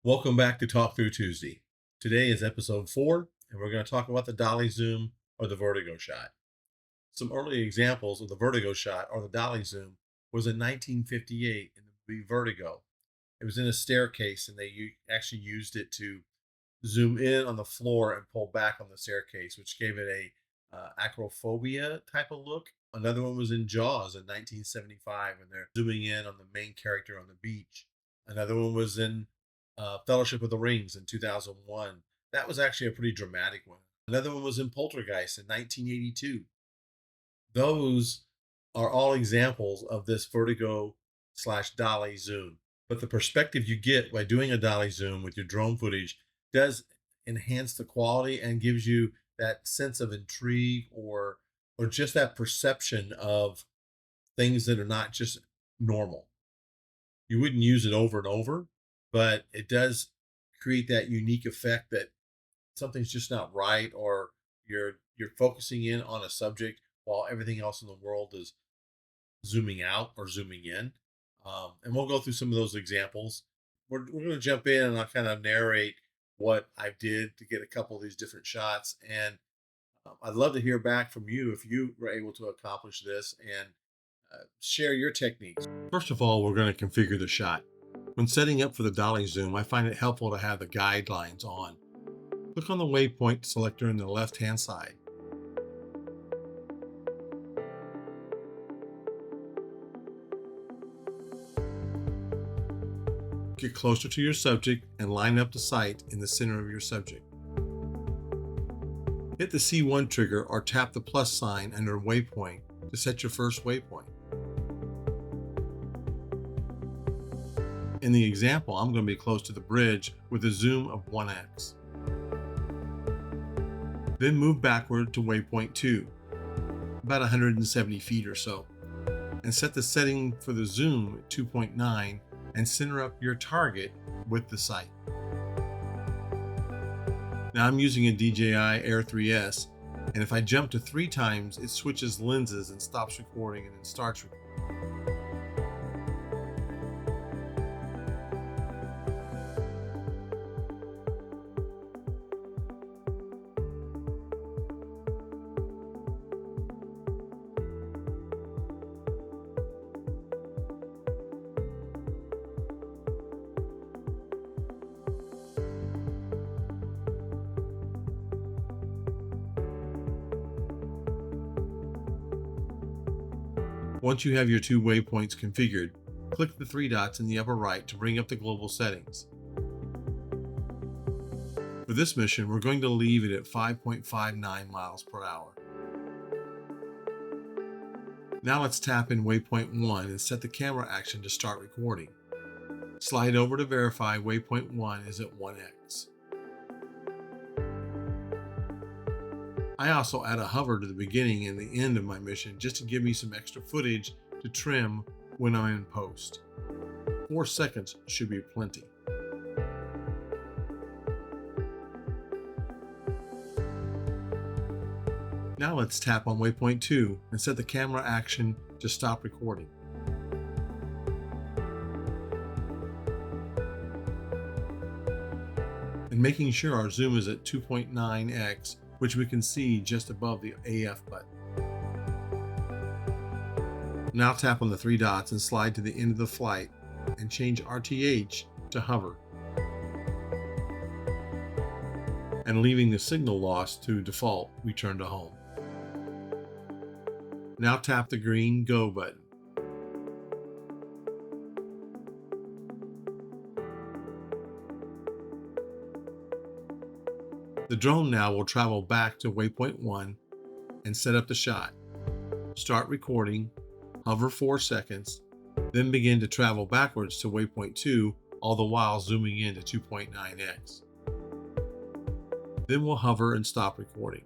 Welcome back to Talk Through Tuesday. Today is episode 4, and we're going to talk about the dolly zoom or the vertigo shot. Some early examples of the vertigo shot or the dolly zoom was in 1958 in the movie Vertigo. It was in a staircase, and they actually used it to zoom in on the floor and pull back on the staircase, which gave it a acrophobia type of look. Another one was in Jaws in 1975, and they're zooming in on the main character on the beach. Another one was in Fellowship of the Rings in 2001. That was actually a pretty dramatic one. Another one was in Poltergeist in 1982. Those are all examples of this vertigo slash dolly zoom. But the perspective you get by doing a dolly zoom with your drone footage does enhance the quality and gives you that sense of intrigue or just that perception of things that are not just normal. You wouldn't use it over and over, but it does create that unique effect that something's just not right, or you're focusing in on a subject while everything else in the world is zooming out or zooming in. And we'll go through some of those examples. We're going to jump in and I'll kind of narrate what I did to get a couple of these different shots. And I'd love to hear back from you if you were able to accomplish this and share your techniques. First of all, we're going to configure the shot. When setting up for the dolly zoom, I find it helpful to have the guidelines on. Click on the waypoint selector in the left-hand side. Get closer to your subject and line up the sight in the center of your subject. Hit the C1 trigger or tap the plus sign under waypoint to set your first waypoint. In the example, I'm going to be close to the bridge with a zoom of 1x. Then move backward to waypoint 2, about 170 feet or so, and set the setting for the zoom at 2.9 and center up your target with the sight. Now I'm using a DJI Air 3S, and if I jump to 3 times, it switches lenses and stops recording and then starts recording. Once you have your 2 waypoints configured, click the 3 dots in the upper right to bring up the global settings. For this mission, we're going to leave it at 5.59 miles per hour. Now let's tap in waypoint 1 and set the camera action to start recording. Slide over to verify waypoint 1 is at 1x. I also add a hover to the beginning and the end of my mission just to give me some extra footage to trim when I'm in post. 4 seconds should be plenty. Now let's tap on waypoint 2 and set the camera action to stop recording. And making sure our zoom is at 2.9x, which we can see just above the AF button. Now tap on the 3 dots and slide to the end of the flight and change RTH to hover. And leaving the signal loss to default, return to home. Now tap the green Go button. The drone now will travel back to waypoint 1 and set up the shot. Start recording, hover 4 seconds, then begin to travel backwards to waypoint 2, all the while zooming in to 2.9x. Then we'll hover and stop recording.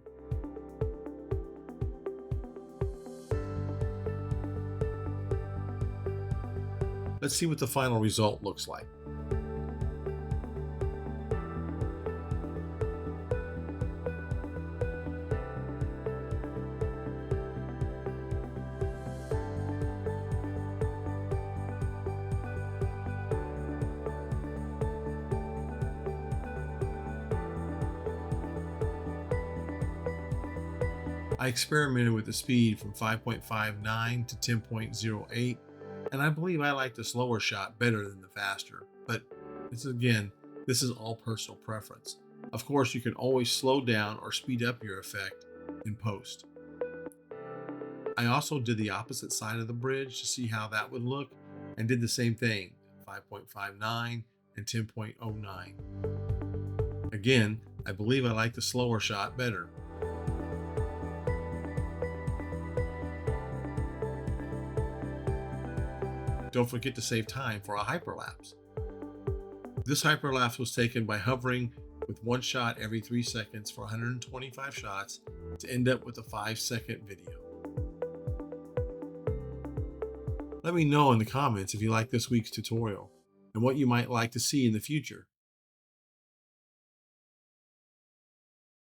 Let's see what the final result looks like. I experimented with the speed from 5.59 to 10.08, and I believe I like the slower shot better than the faster. But this is all personal preference. Of course, you can always slow down or speed up your effect in post. I also did the opposite side of the bridge to see how that would look, and did the same thing, 5.59 and 10.09. Again, I believe I like the slower shot better. Don't forget to save time for a hyperlapse. This hyperlapse was taken by hovering with one shot every 3 seconds for 125 shots to end up with a 5-second video. Let me know in the comments if you like this week's tutorial and what you might like to see in the future.